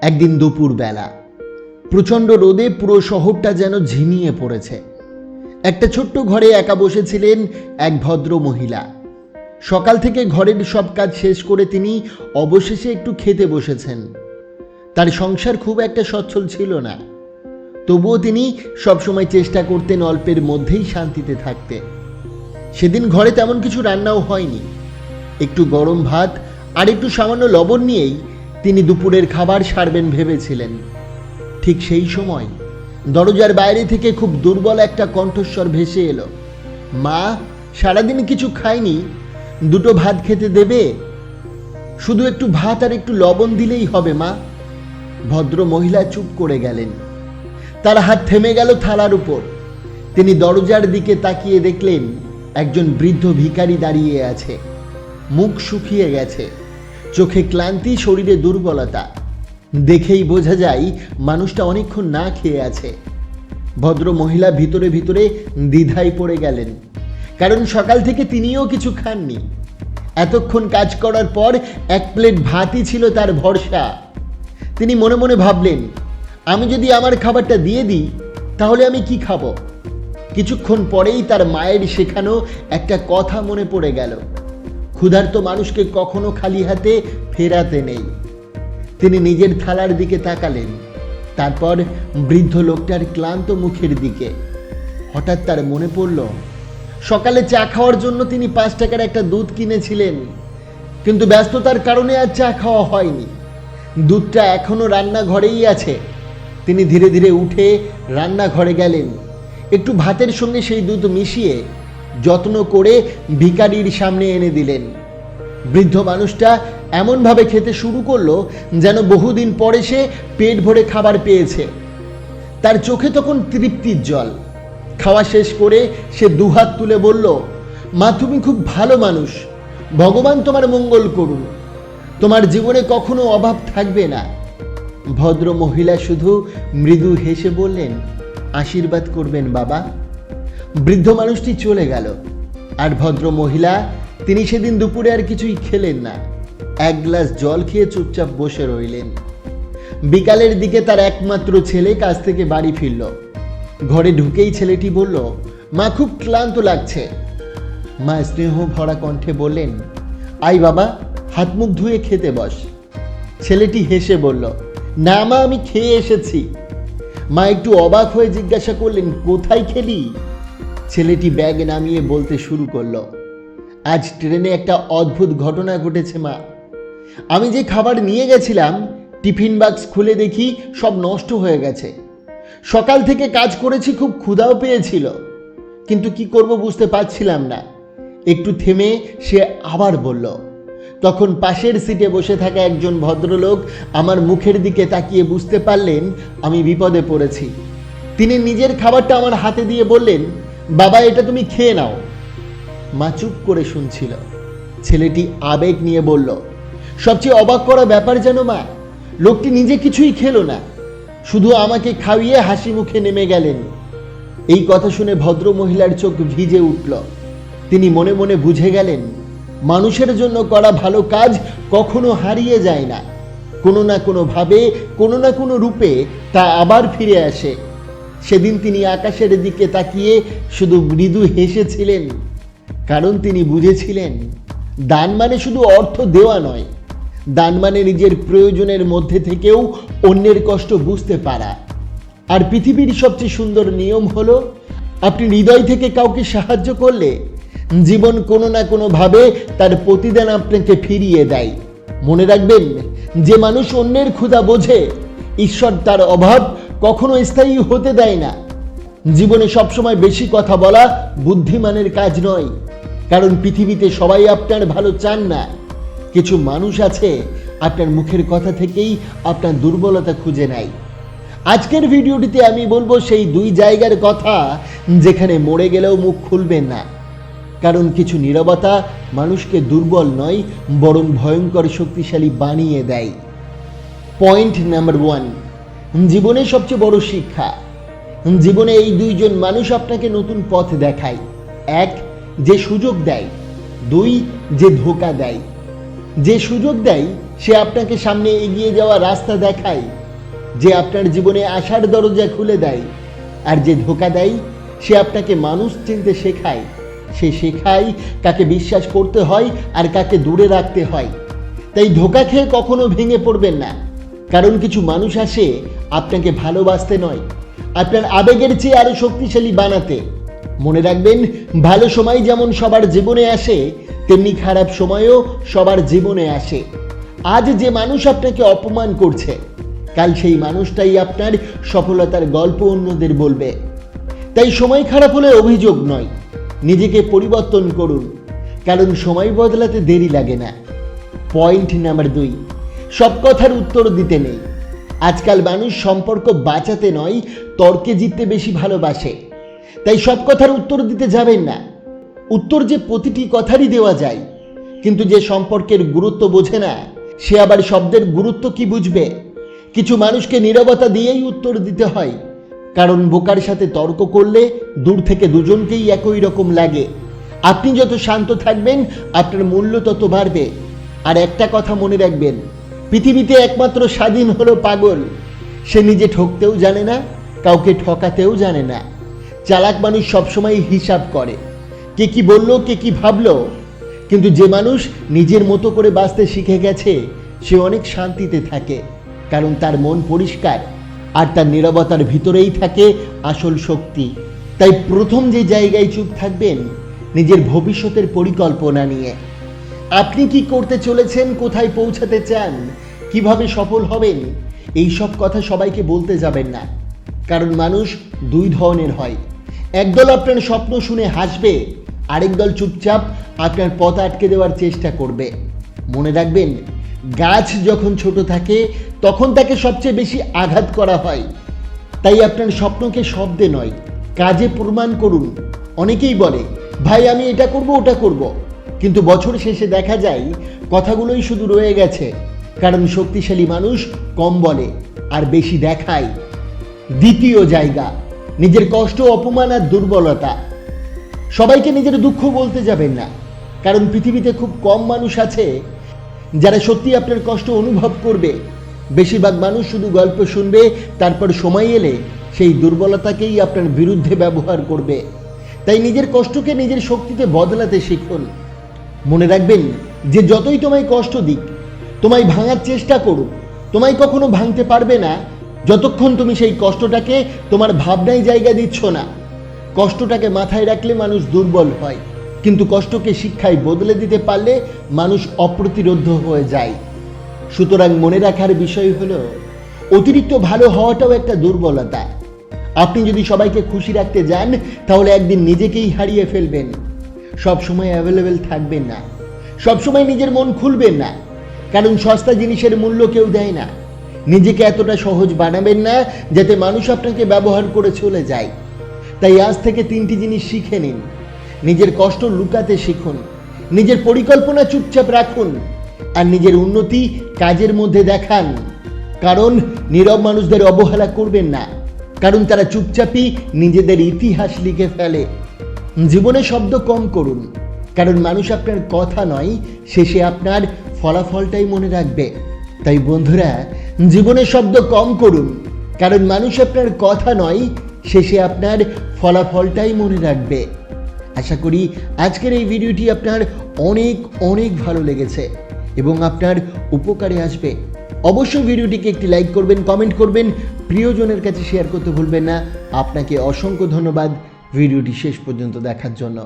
একদিন দুপুরবেলা প্রচণ্ড রোদে পুরো শহরটা যেন ঝিমিয়ে পড়েছে। একটা ছোট্ট ঘরে একা বসেছিলেন এক ভদ্র মহিলা। সকাল থেকে ঘরের সব কাজ শেষ করে তিনি অবশেষে একটু খেতে বসেছেন। তার সংসার খুব একটা সচ্ছল ছিল না, তবুও তিনি সবসময় চেষ্টা করতেন অল্পের মধ্যেই শান্তিতে থাকতে। সেদিন ঘরে তেমন কিছু রান্নাও হয়নি। একটু গরম ভাত আর একটু সামান্য লবণ নিয়েই তিনি দুপুরের খাবার সারবেন ভেবেছিলেন। ঠিক সেই সময় দরজার বাইরে থেকে খুব দুর্বল একটা কণ্ঠস্বর ভেসে এলো, মা, সারাদিন কিছু খাইনি, দুটো ভাত খেতে দেবে? শুধু একটু ভাত আর একটু লবণ দিলেই হবে মা। ভদ্র মহিলা চুপ করে গেলেন। তার হাত থেমে গেল থালার উপর। তিনি দরজার দিকে তাকিয়ে দেখলেন একজন বৃদ্ধ ভিখারি দাঁড়িয়ে আছে। মুখ শুকিয়ে গেছে, চোখে ক্লান্তি, শরীরে দুর্বলতা। দেখেই বোঝা যায় মানুষটা অনেকক্ষণ না খেয়ে আছে। ভদ্র মহিলা ভিতরে ভিতরে দ্বিধায় পড়ে গেলেন, কারণ সকাল থেকে তিনিও কিছু খাননি। এতক্ষণ কাজ করার পর এক প্লেট ভাতই ছিল তার ভরসা। তিনি মনে মনে ভাবলেন, আমি যদি আমার খাবারটা দিয়ে দিই তাহলে আমি কি খাবো? কিছুক্ষণ পরেই তার মায়ের শেখানো একটা কথা মনে পড়ে গেল, ক্ষুধার্ত মানুষকে কখনো খালি হাতে ফেরাতে নেই। তিনি নিজের থালার দিকে তাকালেন, তারপর বৃদ্ধ লোকটার ক্লান্ত মুখের দিকে। হঠাৎ তার মনে পড়ল, সকালে চা খাওয়ার জন্য তিনি 5 টাকার একটা দুধ কিনেছিলেন, কিন্তু ব্যস্ততার কারণে আর চা খাওয়া হয়নি। দুধটা এখনো রান্নাঘরেই আছে। তিনি ধীরে ধীরে উঠে রান্নাঘরে গেলেন। একটু ভাতের সঙ্গে সেই দুধ মিশিয়ে যত্ন করে ভিখারির সামনে এনে দিলেন। বৃদ্ধ মানুষটা এমনভাবে খেতে শুরু করলো যেন বহুদিন পরে সে পেট ভরে খাবার পেয়েছে। তার চোখে তখন তৃপ্তির জল। খাওয়া শেষ করে সে দুহাত তুলে বলল, মা, তুমি খুব ভালো মানুষ, ভগবান তোমার মঙ্গল করুন, তোমার জীবনে কখনো অভাব থাকবে না। ভদ্র মহিলা শুধু মৃদু হেসে বললেন, আশীর্বাদ করবেন বাবা। বৃদ্ধ মানুষটি চলে গেল, আর ভদ্র মহিলা তিনি সেদিন দুপুরে আর কিছুই খেলেন না। এক গ্লাস জল খেয়ে চুপচাপ বসে রইলেন। বিকালের দিকে তার একমাত্র ছেলে কাজ থেকে বাড়ি ফিরল। ঘরে ঢুকেই ছেলেটি বলল, মা, খুব ক্লান্ত লাগছে। মা স্নেহ ভরা কণ্ঠে বললেন, আই বাবা, হাত মুখ ধুয়ে খেতে বস। ছেলেটি হেসে বলল, না মা, আমি খেয়ে এসেছি। মা একটু অবাক হয়ে জিজ্ঞাসা করলেন, কোথায় খেলি? ছেলেটি ব্যাগ নামিয়ে বলতে শুরু করলো, আজ ট্রেনে একটা অদ্ভুত ঘটনা ঘটেছে মা। আমি যে খাবার নিয়ে গেছিলাম, টিফিন বাক্স খুলে দেখি সব নষ্ট হয়ে গেছে। সকাল থেকে কাজ করেছি, খুব ক্ষুধাও পেয়েছিল, কিন্তু কি করব বুঝতে পারছিলাম না। একটু থেমে সে আবার বলল, তখন পাশের সিটে বসে থাকা একজন ভদ্রলোক আমার মুখের দিকে তাকিয়ে বুঝতে পারলেন আমি বিপদে পড়েছি। তিনি নিজের খাবারটা আমার হাতে দিয়ে বললেন, বাবা, এটা তুমি খেয়ে নাও। মা চুপ করে শুনছিল। ছেলেটি আবেগ নিয়ে বলল, সবচেয়ে অবাক করা ব্যাপার যেন মা, লোকটি নিজে কিছুই খেলো না, শুধু আমাকে খাইয়ে হাসি মুখে নেমে গেলেন। এই কথা শুনে ভদ্র মহিলার চোখ ভিজে উঠল। তিনি মনে মনে বুঝে গেলেন, মানুষের জন্য করা ভালো কাজ কখনো হারিয়ে যায় না। কোনো না কোনো ভাবে, কোনো না কোনো রূপে তা আবার ফিরে আসে। সেদিন তিনি আকাশের দিকে তাকিয়ে শুধু মৃদু হেসেছিলেন, কারণ তিনি বুঝেছিলেন দান মানে শুধু অর্থ দেওয়া নয়, দান মানে নিজের প্রয়োজনের মধ্যে থেকেও অন্যের কষ্ট বুঝতে পারা। আর পৃথিবীর সবচেয়ে সুন্দর নিয়ম হলো, আপনি হৃদয় থেকে কাউকে সাহায্য করলে জীবন কোনো না কোনো ভাবে তার প্রতিদান আপনাকে ফিরিয়ে দেয়। মনে রাখবেন, যে মানুষ অন্যের ক্ষুধা বোঝে, ঈশ্বর তার অভাব কখনো স্থায়ী হতে দেয় না। জীবনে সবসময় বেশি কথা বলা বুদ্ধিমানের কাজ নয়, কারণ পৃথিবীতে সবাই আপনার ভালো চান না। কিছু মানুষ আছে আপনার মুখের কথা থেকেই আপনার দুর্বলতা খুঁজে নেয়। আজকের ভিডিওটিতে আমি বলবো সেই 2 জায়গার কথা যেখানে মরে গেলেও মুখ খুলবেন না, কারণ কিছু নীরবতা মানুষকে দুর্বল নয়, বরং ভয়ঙ্কর শক্তিশালী বানিয়ে দেয়। পয়েন্ট নাম্বার 1, জীবনের সবচেয়ে বড় শিক্ষা। জীবনে এই 2 জন মানুষ আপনাকে নতুন পথ দেখায়। 1, যে সুযোগ দেয়, 2, যে ধোঁকা দেয়। যে সুযোগ দেয় সে আপনাকে সামনে এগিয়ে যাওয়া রাস্তা দেখায়, যে আপনার জীবনে আসার দরজা খুলে দেয়। আর যে ধোঁকা দেয় সে আপনাকে মানুষ চিনতে শেখায়। সে শেখায় কাকে বিশ্বাস করতে হয় আর কাকে দূরে রাখতে হয়। তাই ধোঁকা খেয়ে কখনো ভেঙে পড়বেন না, কারণ কিছু মানুষ আসে আপনাকে ভালোবাসতে নয়, আপনার আবেগের চেয়ে আরো শক্তিশালী বানাতে। মনে রাখবেন, ভালো সময় যেমন সবার জীবনে আসে, তেমনি খারাপ সময়ও সবার জীবনে আসে। আজ যে মানুষ আপনাকে অপমান করছে, কাল সেই মানুষটাই আপনার সফলতার গল্প অন্যদের বলবে। তাই সময় খারাপ হলে অভিযোগ নয়, নিজেকে পরিবর্তন করুন, কারণ সময় বদলাতে দেরি লাগে না। পয়েন্ট নাম্বার 2, সব কথার উত্তর দিতে নেই। আজকাল মানুষ সম্পর্ক বাঁচাতে নয়, তর্কে জিততে বেশি ভালোবাসে। তাই সব কথার উত্তর দিতে যাবেন না। উত্তর যে প্রতিটি কথারই দেওয়া যায়, কিন্তু যে সম্পর্কের গুরুত্ব বোঝে না, সে আবার শব্দের গুরুত্ব কি বুঝবে? কিছু মানুষকে নীরবতা দিয়েই উত্তর দিতে হয়, কারণ বোকার সাথে তর্ক করলে দূর থেকে দুজনকেই একই রকম লাগে। আপনি যত শান্ত থাকবেন, আপনার মূল্য তত বাড়বে। আর একটা কথা মনে রাখবেন, পৃথিবীতে একমাত্র স্বাধীন হলো পাগল। সে নিজে ঠকতেও জানে না, কাউকে ঠকাতেও জানে না। চালাক মানুষ সবসময় হিসাব করে, কে কি বললো, কে কি ভাবলো। কিন্তু যে মানুষ নিজের মতো করে বাঁচতে শিখে গেছে, সে অনেক শান্তিতে থাকে, কারণ তার মন পরিষ্কার আর তার নীরবতার ভিতরেই থাকে আসল শক্তি। তাই প্রথম যে জায়গায় চুপ থাকবেন, নিজের ভবিষ্যতের পরিকল্পনা নিয়ে। আপনি কি করতে চলেছেন, কোথায় পৌঁছাতে চান, কিভাবে সফল হবেন, এই সব কথা সবাইকে বলতে যাবেন না, কারণ মানুষ দুই ধরনের হয়। একদল আপনার স্বপ্ন শুনে হাসবে, আরেক দল চুপচাপ আপনার পথ আটকে দেওয়ার চেষ্টা করবে। মনে রাখবেন, গাছ যখন ছোট থাকে তখন তাকে সবচেয়ে বেশি আঘাত করা হয়। তাই আপনার স্বপ্নকে শব্দে নয়, কাজে প্রমাণ করুন। অনেকেই বলে, ভাই আমি এটা করব, ওটা করব, কিন্তু বছর শেষে দেখা যায় কথাগুলোই শুধু রয়ে গেছে, কারণ শক্তিশালী মানুষ কম বলে আর বেশি দেখায়। দ্বিতীয় জায়গা, নিজের কষ্ট, অপমান আর দুর্বলতা। সবাইকে নিজের দুঃখ বলতে যাবেন না, কারণ পৃথিবীতে খুব কম মানুষ আছে যারা সত্যি আপনার কষ্ট অনুভব করবে। বেশিরভাগ মানুষ শুধু গল্প শুনবে, তারপর সময় এলে সেই দুর্বলতাকেই আপনার বিরুদ্ধে ব্যবহার করবে। তাই নিজের কষ্টকে নিজের শক্তিতে বদলাতে শিখুন। মনে রাখবেন, যে যতই তোমায় কষ্ট দিক, তোমায় ভাঙার চেষ্টা করুক, তোমায় কখনো ভাঙতে পারবে না যতক্ষণ তুমি সেই কষ্টটাকে তোমার ভাবনায় জায়গা দিচ্ছ না। কষ্টটাকে মাথায় রাখলে মানুষ দুর্বল হয়, কিন্তু কষ্টকে শিক্ষায় বদলে দিতে পারলে মানুষ অপ্রতিরোধ্য হয়ে যায়। সুতরাং মনে রাখার বিষয় হলো, অতিরিক্ত ভালো হওয়াটাও একটা দুর্বলতা। আপনি যদি সবাইকে খুশি রাখতে যান, তাহলে একদিন নিজেকেই হারিয়ে ফেলবেন। সব সময় অ্যাভেলেবেল থাকবেন না, সব সময় নিজের মন খুলবেন না, কারণ সস্তা জিনিসের মূল্য কেউ দেয় না। নিজেকে এতটা সহজ বানাবেন না যাতে মানুষ আপনাকে ব্যবহার করে চলে যায়। তাই আজ থেকে 3টি জিনিস শিখে নিন। নিজের কষ্ট লুকাতে শিখুন, নিজের পরিকল্পনা চুপচাপ রাখুন, আর নিজের উন্নতি কাজের মধ্যে দেখান। কারণ নীরব মানুষদের অবহেলা করবেন না, কারণ তারা চুপচাপই নিজেদের ইতিহাস লিখে ফেলে। জীবনে শব্দ কম করুন, কারণ মানুষ আপনার কথা নয়, শেষে আপনার ফলাফলটাই মনে রাখবে। তাই বন্ধুরা, জীবনে শব্দ কম করুন, কারণ মানুষ আপনার কথা নয়, শেষে আপনার ফলাফলটাই মনে রাখবে। আশা করি আজকের এই ভিডিওটি আপনার অনেক অনেক ভালো লেগেছে এবং আপনার উপকারে আসবে। অবশ্যই ভিডিওটিকে একটি লাইক করবেন, কমেন্ট করবেন, প্রিয়জনের কাছে শেয়ার করতে ভুলবেন না। আপনাকে অসংখ্য ধন্যবাদ ভিডিওটি শেষ পর্যন্ত দেখার জন্য।